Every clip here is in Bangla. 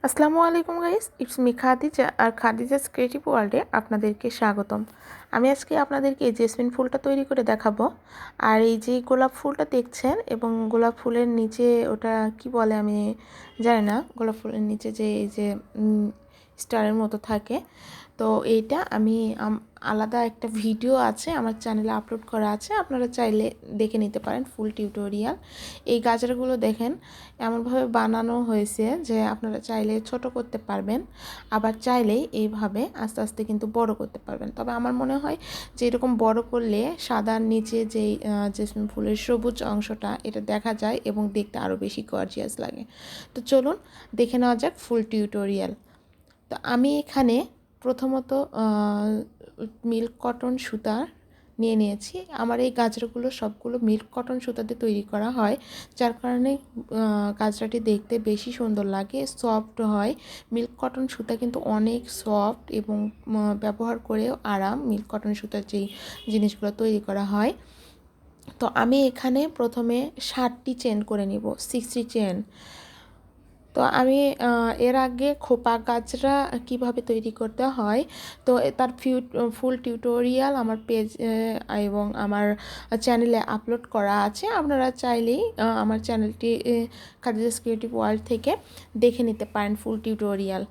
আসসালামু আলাইকুম গাইস, ইটস মি খাদিজা আর খাদিজাস ক্রিয়েটিভ ওয়ার্ল্ডে আপনাদেরকে স্বাগতম। আমি আজকে আপনাদেরকে এই জেসমিন ফুলটা তৈরি করে দেখাবো। আর এই যে গোলাপ ফুলটা দেখছেন এবং গোলাপ ফুলের নিচে ওটা কি বলে আমি জানি না, গোলাপ ফুলের নিচে যে এই যে স্টারের মতো থাকে, তো এইটা আমি আলাদা একটা ভিডিও আছে আমার চ্যানেলে আপলোড করা আছে, আপনারা চাইলে দেখে নিতে পারেন ফুল টিউটোরিয়াল। এই গাজরগুলো দেখেন এমনভাবে বানানো হয়েছে যে আপনারা চাইলে ছোট করতে পারবেন, আবার চাইলেই এইভাবে আস্তে আস্তে কিন্তু বড় করতে পারবেন। তবে আমার মনে হয় যে এরকম বড় করলে সাদার নিচে যেই জেসমিন ফুলের সবুজ অংশটা এটা দেখা যায় এবং দেখতে আরও বেশি গর্জিয়াস লাগে। তো চলুন দেখে নেওয়া যাক ফুল টিউটোরিয়াল। তো আমি এখানে প্রথমত মিল্ক কটন সুতা নিয়ে নিয়েছি। আমার এই গাজরাগুলো সবগুলো মিল্ক কটন সুতাতে তৈরি করা হয়, যার কারণে গাজরাটি দেখতে বেশি সুন্দর লাগে, সফট হয়। মিল্ক কটন সুতা কিন্তু অনেক সফট এবং ব্যবহার করেও আরাম মিল্ক কটন সুতার যেই জিনিসগুলো তৈরি করা হয়। তো আমি এখানে প্রথমে 60টি চেন করে নিব, 60 চেন। তো আমি এর আগে খোপা গাজরা কিভাবে তৈরি করতে হয় তো তার ফুল টিউটোরিয়াল আমার পেজ এবং আমার চ্যানেলে আপলোড করা আছে। আপনারা চাইলেই আমার চ্যানেলটি খাদিজাস ক্রিয়েটিভ ওয়ার্ল্ড থেকে দেখে নিতে পারেন ফুল টিউটোরিয়াল।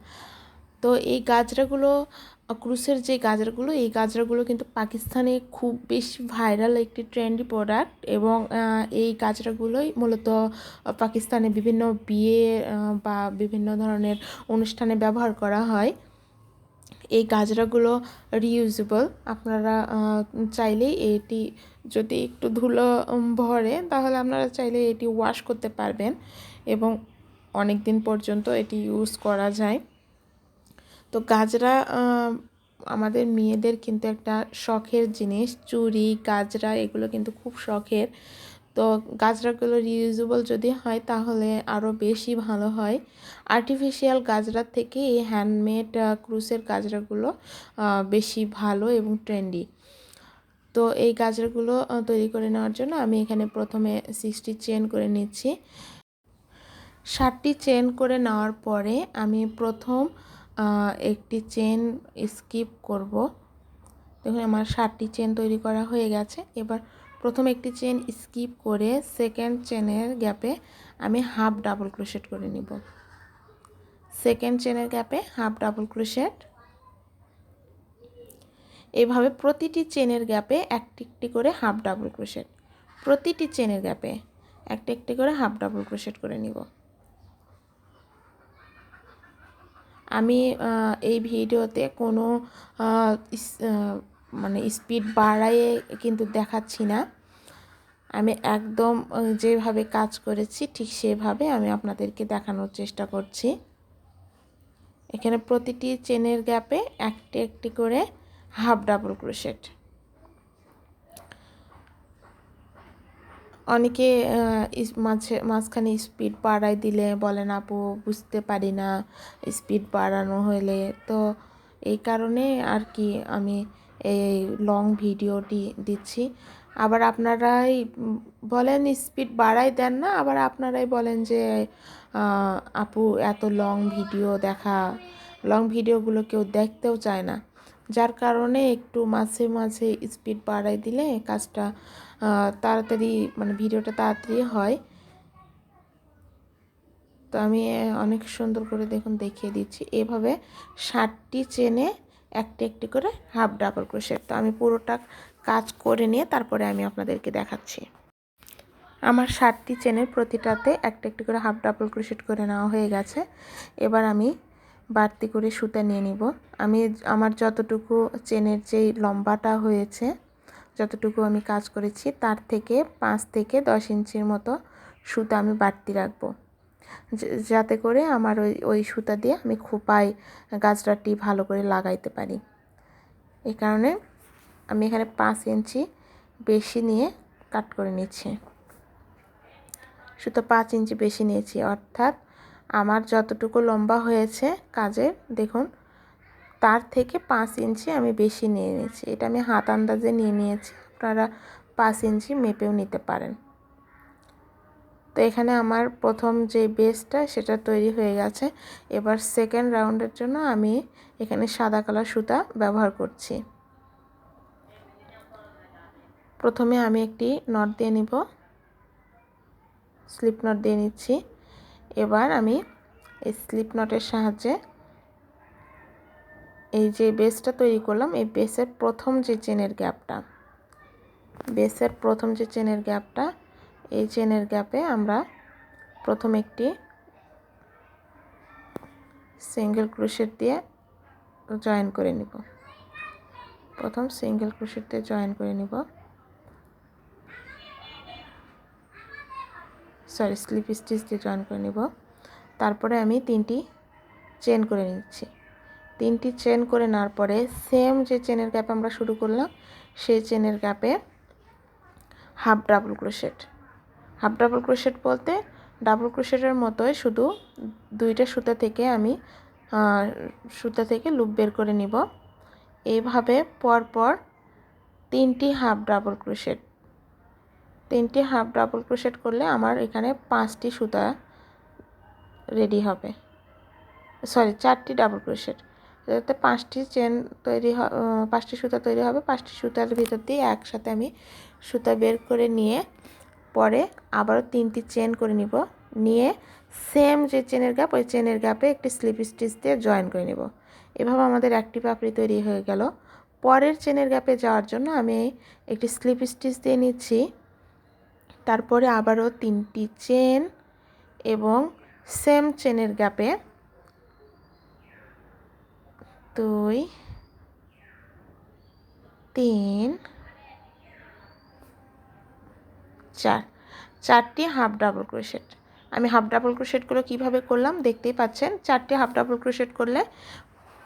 তো এই গাজরাগুলো ক্রুসের যে গাজরাগুলো, এই গাজরাগুলো কিন্তু পাকিস্তানে খুব বেশি ভাইরাল একটি ট্রেন্ডি প্রোডাক্ট এবং এই গাজরাগুলোই মূলত পাকিস্তানে বিভিন্ন বিয়ে বা বিভিন্ন ধরনের অনুষ্ঠানে ব্যবহার করা হয়। এই গাজরাগুলো রিউজেবল, আপনারা চাইলেই এটি যদি একটু ধুলো ভরে তাহলে আপনারা চাইলে এটি ওয়াশ করতে পারবেন এবং অনেক দিন পর্যন্ত এটি ইউজ করা যায়। তো গাজরা আমাদের মেয়েদের কিন্তু একটা শখের জিনিস, চুড়ি গাজরা এগুলো কিন্তু খুব শখের। তো গাজরাগুলো রিউজেবল যদি হয় তাহলে আরও বেশি ভালো হয়। আর্টিফিশিয়াল গাজরার থেকে এই হ্যান্ডমেড ক্রুসের গাজরাগুলো বেশি ভালো এবং ট্রেন্ডি। তো এই গাজরাগুলো তৈরি করে নেওয়ার জন্য আমি এখানে প্রথমে 60 চেন করে নিচ্ছি। 60টি চেন করে নেওয়ার পরে আমি প্রথম একটি চেন স্কিপ করব। দেখুন আমার 60টি চেন তৈরি করা হয়ে গেছে। এবার প্রথম একটি চেন স্কিপ করে সেকেন্ড চেনের গ্যাপে আমি হাফ ডাবল ক্রোশেট করে নিব। সেকেন্ড চেনের গ্যাপে হাফ ডাবল ক্রোশেট। এইভাবে প্রতিটি চেনের গ্যাপে একটি একটি করে হাফ ডাবল ক্রোশেট, প্রতিটি চেনের গ্যাপে একটি একটি করে হাফ ডাবল ক্রোশেট করে নিব। আমি এই ভিডিওতে কোনো মানে স্পিড বাড়ায়ে কিন্তু দেখাচ্ছি না, আমি একদম যেভাবে কাজ করেছি ঠিক সেভাবে আমি আপনাদেরকে দেখানোর চেষ্টা করছি। এখানে প্রতিটি চেনের গ্যাপে একটি একটি করে হাফ ডাবল ক্রোশেট। অনেকে মাঝখানে স্পিড বাড়াই দিলে বলেন আপু বুঝতে পারি না স্পিড বাড়ানো হলে, তো এই কারণে আর কি আমি এই লং ভিডিওটি দিচ্ছি। আবার আপনারাই বলেন স্পিড বাড়াই দেন না, আবার আপনারাই বলেন যে আপু এত লং ভিডিও লং ভিডিওগুলো কেউ দেখতেও চায় না, যার কারণে একটু মাঝে মাঝে স্পিড বাড়াই দিলে কাজটা তাড়াতাড়ি মানে ভিডিওটা তাড়াতাড়ি হয়। তো আমি অনেক সুন্দর করে দেখুন দেখিয়ে দিচ্ছি, এভাবে 60টি চেনে একটি একটি করে হাফ ডাবল ক্রোশেট। তো আমি পুরোটা কাজ করে নিয়ে তারপরে আমি আপনাদেরকে দেখাচ্ছি। আমার 60টি চেনের প্রতিটাতে একটা একটি করে হাফ ডাবল ক্রোশেট করে নেওয়া হয়ে গেছে। এবার আমি বাড়তি করে সুতা নিয়ে নিব। আমি আমার যতটুকু চেনের যেই লম্বাটা হয়েছে, যতটুকু আমি কাজ করেছি তার থেকে 5 থেকে 10 ইঞ্চির মতো সুতা আমি বাড়তি রাখবো, যাতে করে আমার ওই সুতা দিয়ে আমি খোপায় গাজরাটি ভালো করে লাগাইতে পারি। এই কারণে আমি এখানে 5 ইঞ্চি বেশি নিয়ে কাট করে নিচ্ছি। সুতো 5 ইঞ্চি বেশি নিয়েছি, অর্থাৎ আমার যতটুকু লম্বা হয়েছে কাজের দেখুন তার থেকে 5 ইঞ্চি আমি বেশি নিয়ে নিয়েছি। এটা আমি হাত আন্দাজে নিয়ে নিয়েছি, আপনারা 5 ইঞ্চি মেপেও নিতে পারেন। তো এখানে আমার প্রথম যে বেসটা সেটা তৈরি হয়ে গেছে। এবার সেকেন্ড রাউন্ডের জন্য আমি এখানে সাদা কালার সুতা ব্যবহার করছি। প্রথমে আমি একটি নট দিয়ে নিব, স্লিপ নট দিয়ে নিচ্ছি। এবার আমি এই স্লিপ নটের সাহায্যে এই যে বেসটা তৈরি করলাম, এই বেসের প্রথম যে চেনের গ্যাপটা, এই চেনের গ্যাপে আমরা প্রথম একটি সিঙ্গেল ক্রোশেট দিয়ে জয়েন করে নিব। স্লিপ স্টিচ দিয়ে জয়েন করে নিব। তারপরে আমি 3টি চেন করে নিচ্ছি। 3টি চেন করে নেওয়ার পরে সেম যে চেনের গ্যাপে আমরা শুরু করলাম সেই চেনের গ্যাপে হাফ ডাবল ক্রোশেট বলতে ডাবল ক্রোশেটের মতোই, শুধু 2টা সুতা থেকে লুপ বের করে নিব। এইভাবে পরপর 3টি হাফ ডাবল ক্রোশেট করলে আমার এখানে 5টি সুতা রেডি হবে। 4টি ডাবল ক্রোশেট, যাতে 5টি চেন তৈরি 5টি সুতা তৈরি হবে। 5টি সুতার ভিতর দিয়ে একসাথে আমি সুতা বের করে নিয়ে পরে আবারও 3টি চেন করে নিব। নিয়ে সেম যে চেনের গ্যাপ, ওই চেনের গ্যাপে একটি স্লিপ স্টিচ দিয়ে জয়েন করে নিব। এভাবে আমাদের একটি পাপড়ি তৈরি হয়ে গেল। পরের চেনের গ্যাপে যাওয়ার জন্য আমি একটি স্লিপ স্টিচ দিয়ে নিচ্ছি। তারপরে আবারও 3টি চেন এবং সেম চেনের গ্যাপে 2, 3, 4, 4টি হাফ ডাবল ক্রোশেট। আমি হাফ ডাবল ক্রোশেটগুলো কীভাবে করলাম দেখতেই পাচ্ছেন। 4টি হাফ ডাবল ক্রোশেট করলে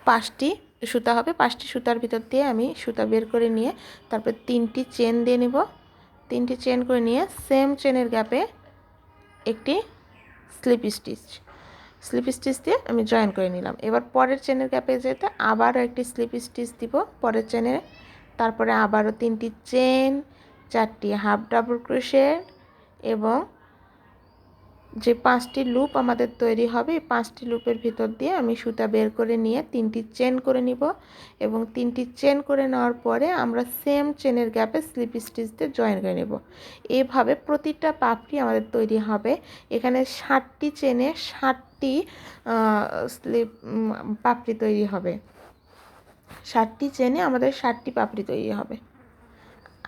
5টি সুতা হবে। 5টি সুতার ভিতর দিয়ে আমি সুতা বের করে নিয়ে তারপর 3টি চেন দিয়ে নিব। 3টি চেন করে নিয়ে সেম চেনের গ্যাপে একটি স্লিপ স্টিচ দিয়ে আমি জয়েন করে নিলাম। এবার পরের চেনের গ্যাপে যেতে আবারও একটি স্লিপ স্টিচ দিব পরের চেনে। তারপরে আবারও 3টি চেন, 4টি হাফ ডাবল ক্রোশেট এবং যে 5টি লুপ আমাদের তৈরি হবে, এই 5টি লুপের ভিতর দিয়ে আমি সুতা বের করে নিয়ে 3টি চেন করে নিব। এবং 3টি চেন করে নেওয়ার পরে আমরা সেম চেনের গ্যাপে স্লিপ স্টিচ দিয়ে জয়েন করে নেব। এইভাবে প্রতিটা পাপড়ি আমাদের তৈরি হবে। এখানে 60টি চেনে 60টি পাপড়ি তৈরি হবে। 60টি চেনে আমাদের 60টি পাপড়ি তৈরি হবে।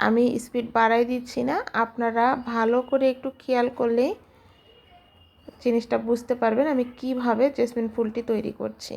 আমি স্পিড বাড়াই দিচ্ছি না, আপনারা ভালো করে একটু খেয়াল করলেই জিনিসটা বুঝতে পারবেন আমি কিভাবে জেসমিন ফুলটি তৈরি করছি।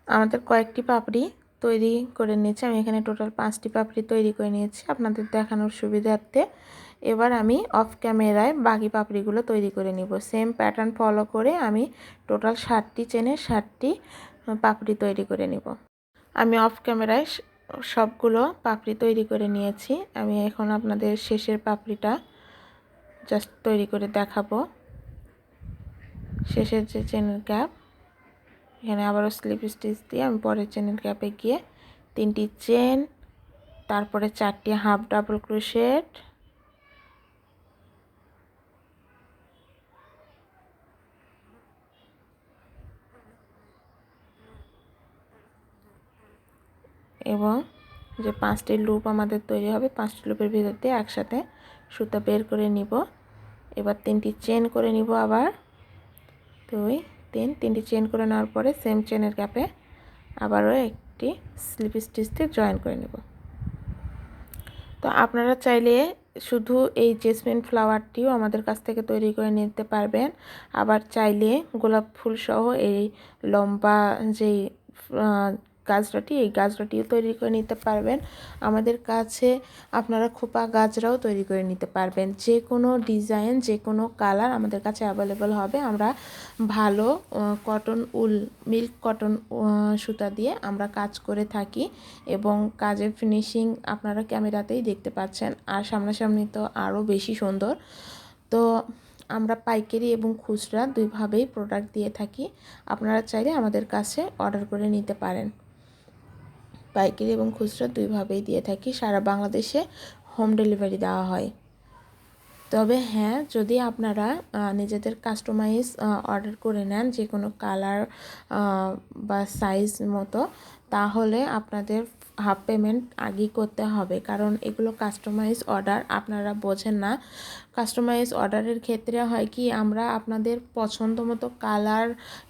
আমাদের কয়েকটি পাপড়ি তৈরি করে নিয়েছি। আমি এখানে টোটাল 5টি পাপড়ি তৈরি করে নিয়েছি আপনাদের দেখানোর সুবিধার্থে। এবার আমি অফ ক্যামেরায় বাকি পাপড়িগুলো তৈরি করে নিব। সেম প্যাটার্ন ফলো করে আমি টোটাল 60টি চেনে 60টি পাপড়ি তৈরি করে নিব। আমি অফ ক্যামেরায় সবগুলো পাপড়ি তৈরি করে নিয়েছি। আমি এখন আপনাদের শেষের পাপড়িটা জাস্ট তৈরি করে দেখাবো। শেষের যে চেনের গ্যাপ, এখানে আবারও স্লিপ স্টিচ দিয়ে আমি পরের চেনের গ্যাপে গিয়ে 3টি চেন, তারপরে 4টি হাফ ডাবল ক্রোশেট, এবং যে 5টি লুপ আমাদের তৈরি হবে 5টি লুপের ভিতর দিয়ে একসাথে সুতা বের করে নিব। এবার 3টি চেন করে নিব, আবার 2 3 3টি চেন করে নেওয়ার পরে সেম চেনের গ্যাপে আবারও একটি স্লিপ স্টিচ দিয়ে জয়েন করে নেব। তো আপনারা চাইলে শুধু এই জেসমিন ফ্লাওয়ারটিও আমাদের কাছ থেকে তৈরি করে নিতে পারবেন, আবার চাইলে গোলাপ ফুল সহ এই লম্বা যেই গাজরাটি, এই গাজরাটিও তৈরি করে নিতে পারবেন। আমাদের কাছে আপনারা খোপা গাজরাও তৈরি করে নিতে পারবেন। যে কোনো ডিজাইন, যে কোনো কালার আমাদের কাছে অ্যাভেলেবল হবে। আমরা ভালো কটন উল, মিল্ক কটন সুতা দিয়ে আমরা কাজ করে থাকি এবং কাজের ফিনিশিং আপনারা ক্যামেরাতেই দেখতে পাচ্ছেন, আর সামনাসামনি তো আরও বেশি সুন্দর। তো আমরা পাইকারি এবং খুচরা দুইভাবেই প্রোডাক্ট দিয়ে থাকি। আপনারা চাইলে আমাদের কাছে অর্ডার করে নিতে পারেন। পাইকারি এবং খুচরা দুইভাবেই দিয়ে থাকি। সারা বাংলাদেশে হোম ডেলিভারি দেওয়া হয়। তবে হ্যাঁ, যদি আপনারা নিজেদের কাস্টমাইজ অর্ডার করে নেন যে কোনো কালার বা সাইজ মতো, তাহলে আপনাদের হাফ পেমেন্ট আগেই করতে হবে, কারণ এগুলো কাস্টমাইজ অর্ডার, আপনারা বোঝেন না। কাস্টমাইজ অর্ডারের ক্ষেত্রে হয় কি, আমরা আপনাদের পছন্দ মতো কালার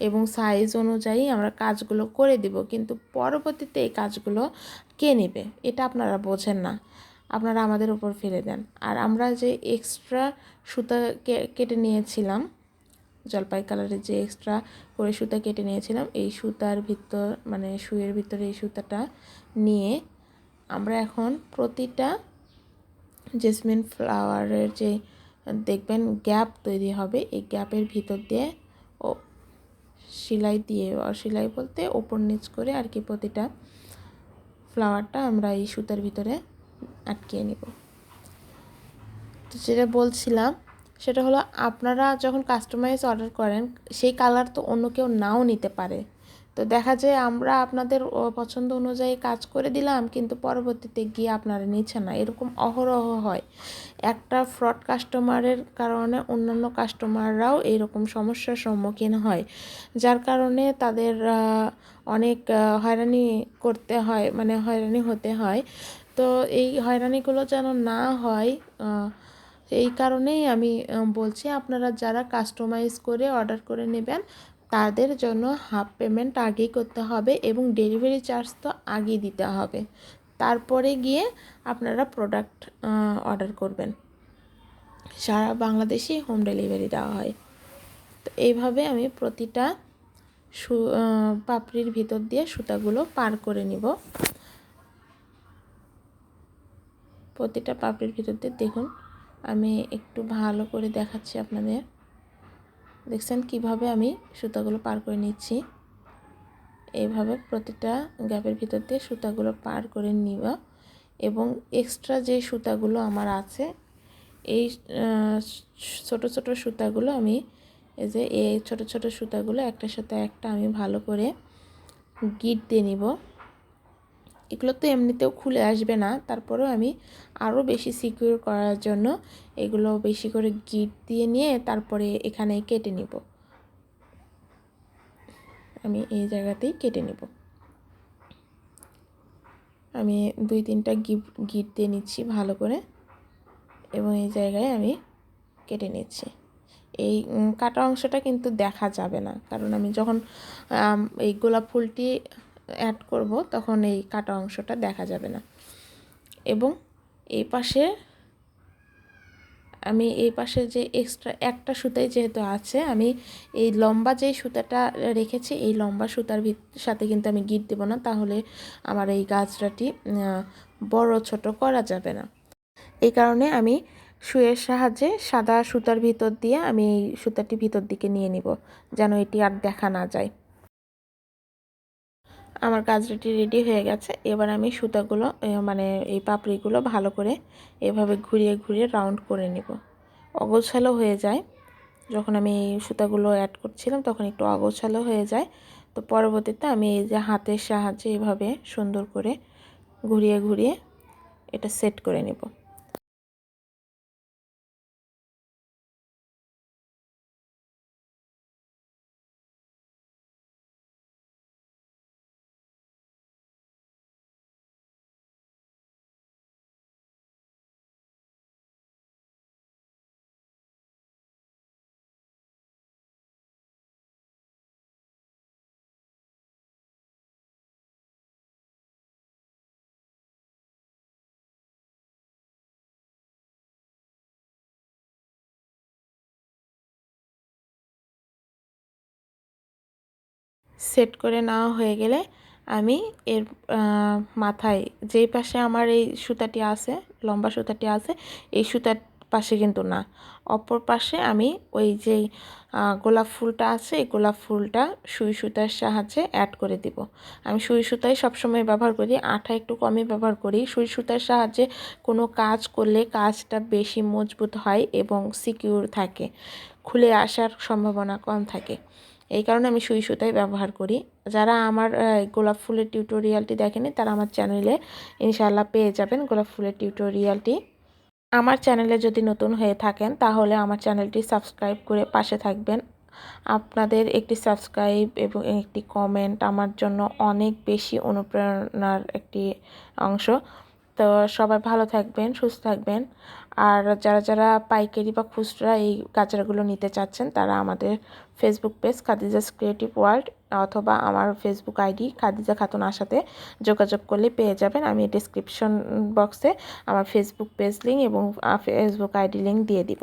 এবং সাইজ অনুযায়ী আমরা কাজগুলো করে দিব, কিন্তু পরবর্তীতে এই কাজগুলো কে নেবে এটা আপনারা বোঝেন না, আপনারা আমাদের উপর ফেলে দেন। আর আমরা যে এক্সট্রা সুতা কেটে নিয়েছিলাম, জলপাই কালারের যে এক্সট্রা করে সুতা কেটে নিয়েছিলাম, এই সুতার ভিতর মানে সুইয়ের ভিতরে এই সুতাটা নিয়ে আমরা এখন প্রতিটা জেসমিন ফ্লাওয়ারের যে দেখবেন গ্যাপ তৈরি হবে, এই গ্যাপের ভিতর দিয়ে ও সেলাই দিয়ে, সেলাই বলতে ওপর নিচ করে আর কি, প্রতিটা ফ্লাওয়ারটা আমরা এই সুতার ভিতরে আটকিয়ে নিব। তো যেটা বলছিলাম সেটা হলো, আপনারা যখন কাস্টমাইজ অর্ডার করেন সেই কালার তো অন্য কেউ নাও নিতে পারে। তো দেখা যায় আমরা আপনাদের পছন্দ অনুযায়ী কাজ করে দিলাম, কিন্তু পরবর্তীতে গিয়ে আপনারা নিচ্ছেন না, এরকম অহরহ হয়। একটা ফ্রড কাস্টমারের কারণে অন্যান্য কাস্টমাররাও এইরকম সমস্যার সম্মুখীন হয়, যার কারণে তাদের অনেক হয়রানি করতে হয়, মানে হয়রানি হতে হয়। তো এই হয়রানিগুলো যেন না হয়, এই কারণেই আমি বলছি, আপনারা যারা কাস্টমাইজ করে অর্ডার করে নেবেন তাদের জন্য হাফ পেমেন্ট আগেই করতে হবে এবং ডেলিভারি চার্জ তো আগেই দিতে হবে, তারপরে গিয়ে আপনারা প্রোডাক্ট অর্ডার করবেন। সারা বাংলাদেশেই হোম ডেলিভারি দেওয়া হয়। তো এইভাবে আমি প্রতিটা পাপড়ির ভিতর দিয়ে সুতাগুলো পার করে নিব। প্রতিটা পাপড়ির ভিতর দিয়ে দেখুন, আমি একটু ভালো করে দেখাচ্ছি আপনাদের, দেখছেন কিভাবে আমি সুতাগুলো পার করে নিচ্ছি। এইভাবে প্রতিটা গ্যাপের ভিতর দিয়ে সুতাগুলো পার করে নিব এবং এক্সট্রা যে সুতাগুলো আমার আছে, এই ছোট ছোট সুতাগুলো আমি এই যে এই ছোট ছোট সুতাগুলো একটার সাথে একটা আমি ভালো করে গিট দিয়ে নিব। এগুলো তো এমনিতেও খুলে আসবে না, তারপরেও আমি আরও বেশি সিকিউর করার জন্য এগুলো বেশি করে গিট দিয়ে নিয়ে তারপরে এখানে কেটে নিব। আমি এই জায়গাতেই কেটে নিব। আমি 2-3টা গিট দিয়ে নিচ্ছি ভালো করে এবং এই জায়গায় আমি কেটে নিচ্ছি। এই কাটা অংশটা কিন্তু দেখা যাবে না, কারণ আমি যখন এই গোলাপ ফুলটি অ্যাড করব তখন এই কাটা অংশটা দেখা যাবে না। এবং এই পাশে আমি এই পাশে যে এক্সট্রা একটা সুতাই যেহেতু আছে, আমি এই লম্বা যে সুতাটা রেখেছি এই লম্বা সুতার সাথে কিন্তু আমি গিট দেব না, তাহলে আমার এই গাছটাটি বড় ছোট করা যাবে না। এই কারণে আমি সুইয়ের সাহায্যে সাদা সুতার ভিতর দিয়ে আমি এই সুতাটি ভিতর দিকে নিয়ে নিব, যেন এটি আর দেখা না যায়। আমার গাজরাটি রেডি হয়ে গেছে। এবার আমি সুতাগুলো মানে এই পাপড়িগুলো ভালো করে এভাবে ঘুরিয়ে ঘুরিয়ে রাউন্ড করে নেব। অগোছালো হয়ে যায়, যখন আমি এই সুতাগুলো অ্যাড করছিলাম তখন একটু অগোছালো হয়ে যায়। তো পরবর্তীতে আমি এই যে হাতের সাহায্যে এভাবে সুন্দর করে ঘুরিয়ে ঘুরিয়ে এটা সেট করে নেব। সেট করে নেওয়া হয়ে গেলে আমি এর মাথায় যেই পাশে আমার এই সুতাটি আছে, লম্বা সুতাটি আছে, এই সুতার পাশে কিন্তু না, অপর পাশে আমি ওই যেই গোলাপ ফুলটা আছে এই গোলাপ ফুলটা সুই সুতার সাহায্যে অ্যাড করে দিব। আমি সুই সুতাই সবসময় ব্যবহার করি, আঠা একটু কমই ব্যবহার করি। সুই সুতার সাহায্যে কোনো কাজ করলে কাজটা বেশি মজবুত হয় এবং সিকিউর থাকে, খুলে আসার সম্ভাবনা কম থাকে। এই কারণে আমি সুই সুতাই ব্যবহার করি। যারা আমার গোলাপ ফুলের টিউটোরিয়ালটি দেখেনি তারা আমার চ্যানেলে ইনশাআল্লাহ পেয়ে যাবেন গোলাপ ফুলের টিউটোরিয়ালটি। আমার চ্যানেলে যদি নতুন হয়ে থাকেন তাহলে আমার চ্যানেলটি সাবস্ক্রাইব করে পাশে থাকবেন। আপনাদের একটি সাবস্ক্রাইব এবং একটি কমেন্ট আমার জন্য অনেক বেশি অনুপ্রেরণার একটি অংশ। তো সবাই ভালো থাকবেন, সুস্থ থাকবেন। আর যারা যারা পাইকারি বা খুচরা এই গাজরাগুলো নিতে চাচ্ছেন তারা আমাদের Facebook page Khadija's creative world অথবা আমার ফেসবুক আইডি খাদিজা খাতুন আশাতে যোগাযোগ করলে পেয়ে যাবেন। আমি ডেসক্রিপশন বক্সে আমার ফেসবুক পেজ লিঙ্ক এবং ফেসবুক আইডি লিঙ্ক দিয়ে দিব।